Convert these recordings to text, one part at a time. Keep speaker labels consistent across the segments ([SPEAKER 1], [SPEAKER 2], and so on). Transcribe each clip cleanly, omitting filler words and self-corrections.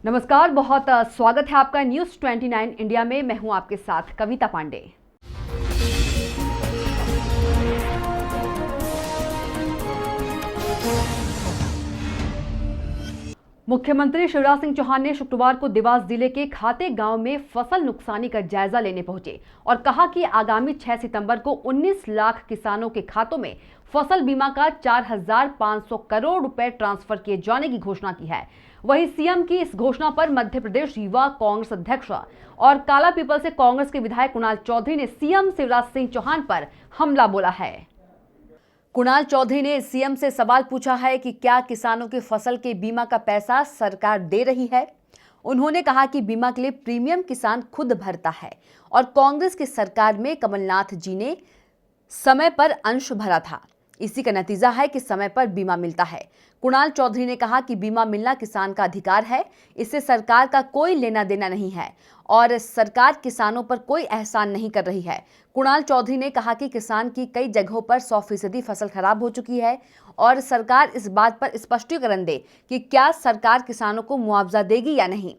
[SPEAKER 1] नमस्कार, बहुत स्वागत है आपका न्यूज़ 29 इंडिया में। मैं हूं आपके साथ कविता पांडे। मुख्यमंत्री शिवराज सिंह चौहान ने शुक्रवार को देवास जिले के खाते गांव में फसल नुकसानी का जायजा लेने पहुंचे और कहा कि आगामी 6 सितंबर को 19 लाख किसानों के खातों में फसल बीमा का 4,500 करोड़ रुपए ट्रांसफर किए जाने की घोषणा की है। वहीं सीएम की इस घोषणा पर मध्य प्रदेश युवा कांग्रेस अध्यक्ष और कालापीपल से कांग्रेस के विधायक कुणाल चौधरी ने सीएम शिवराज सिंह चौहान पर हमला बोला है। कुणाल चौधरी ने सीएम से सवाल पूछा है कि क्या किसानों की फसल के बीमा का पैसा सरकार दे रही है। उन्होंने कहा कि बीमा के लिए प्रीमियम किसान खुद भरता है और कांग्रेस की सरकार में कमलनाथ जी ने समय पर अंश भरा था। इसी का नतीजा है कि समय पर बीमा मिलता है। कुणाल चौधरी ने कहा कि बीमा मिलना किसान का अधिकार है, इससे सरकार का कोई लेना देना नहीं है और सरकार किसानों पर कोई एहसान नहीं कर रही है। कुणाल चौधरी ने कहा कि किसान की कई जगहों पर 100% फसल खराब हो चुकी है और सरकार इस बात पर स्पष्टीकरण दे कि क्या सरकार किसानों को मुआवजा देगी या नहीं।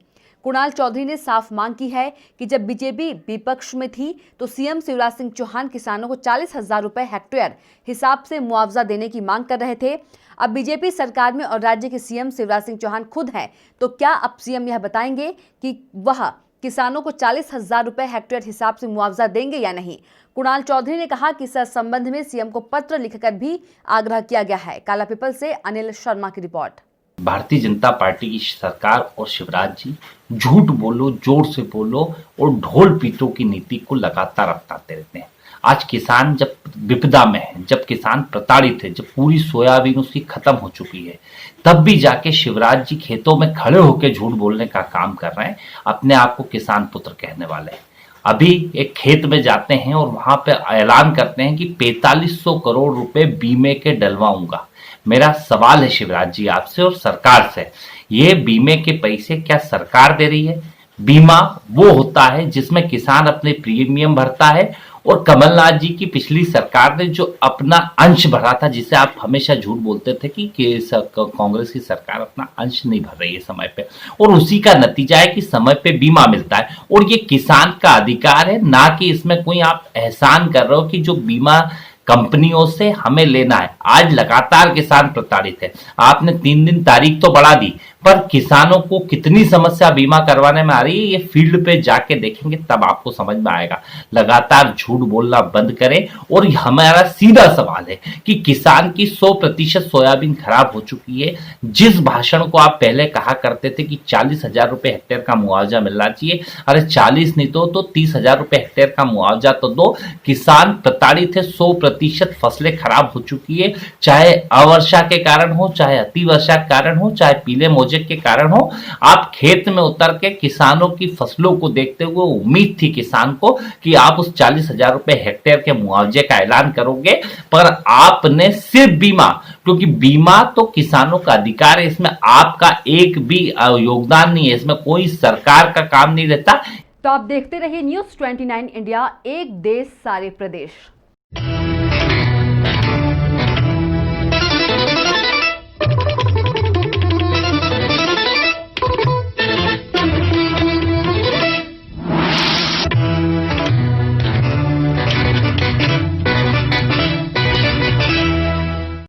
[SPEAKER 1] कुणाल चौधरी ने साफ मांग की है कि जब बीजेपी विपक्ष में थी तो सीएम शिवराज सिंह चौहान किसानों को 40,000 रुपए हेक्टेयर हिसाब से मुआवजा देने की मांग कर रहे थे। अब बीजेपी सरकार में और राज्य के सीएम शिवराज सिंह चौहान खुद हैं, तो क्या अब सीएम यह बताएंगे कि वह किसानों को 40,000 रुपए हेक्टेयर हिसाब से मुआवजा देंगे या नहीं। कुणाल चौधरी ने कहा कि इस संबंध में सीएम को पत्र लिखकर भी आग्रह किया गया है। कालापीपल से अनिल शर्मा की रिपोर्ट।
[SPEAKER 2] भारतीय जनता पार्टी की सरकार और शिवराज जी झूठ बोलो, जोर से बोलो और ढोल पीटों की नीति को लगातार अपनाते रहते हैं। आज किसान जब विपदा में है, जब किसान प्रताड़ित है, जब पूरी सोयाबीन उसकी खत्म हो चुकी है, तब भी जाके शिवराज जी खेतों में खड़े होकर झूठ बोलने का काम कर रहे हैं। अपने आप को किसान पुत्र कहने वाले हैं। अभी एक खेत में जाते हैं और वहां पे ऐलान करते हैं कि 4500 करोड़ रुपए बीमे के डलवाऊंगा। मेरा सवाल है शिवराज जी आपसे और सरकार से, ये बीमे के पैसे क्या सरकार दे रही है? बीमा वो होता है जिसमें किसान अपने प्रीमियम भरता है और कमलनाथ जी की पिछली सरकार ने जो अपना अंश भरा था, जिसे आप हमेशा झूठ बोलते थे कि कांग्रेस की सरकार अपना अंश नहीं भर रही है समय पे, और उसी का नतीजा है कि समय पे बीमा मिलता है और ये किसान का अधिकार है, ना कि इसमें कोई आप एहसान कर रहे हो कि जो बीमा कंपनियों से हमें लेना है। आज लगातार किसान प्रताड़ित है। आपने 3 दिन तारीख तो बढ़ा दी, पर किसानों को कितनी समस्या बीमा करवाने में आ रही है, ये फील्ड पे जाके देखेंगे तब आपको समझ में आएगा। लगातार झूठ बोलना बंद करें। और हमारा सीधा सवाल है कि किसान की 100% सोयाबीन खराब हो चुकी है। जिस भाषण को आप पहले कहा करते थे कि 40,000 रुपए हेक्टेयर का मुआवजा मिलना चाहिए, अरे 40 नहीं तो 30,000 रुपए हेक्टेयर का मुआवजा तो दो। किसान प्रताड़ित है, 100% फसलें खराब हो चुकी है, चाहे अवर्षा के कारण हो, चाहे अतिवर्षा के कारण हो, चाहे पीले मोजे के कारण हो। आप खेत में उतर के किसानों की फसलों को देखते हुए उम्मीद थी किसान को कि आप उस 40,000 रुपए हेक्टेयर के मुआवजे का ऐलान करोगे, पर आपने सिर्फ बीमा, क्योंकि बीमा तो किसानों का अधिकार है, इसमें आपका एक भी योगदान नहीं है, इसमें कोई सरकार का काम नहीं रहता।
[SPEAKER 1] तो आप देखते रहिए न्यूज़ 29 इंडिया, एक देश सारे प्रदेश।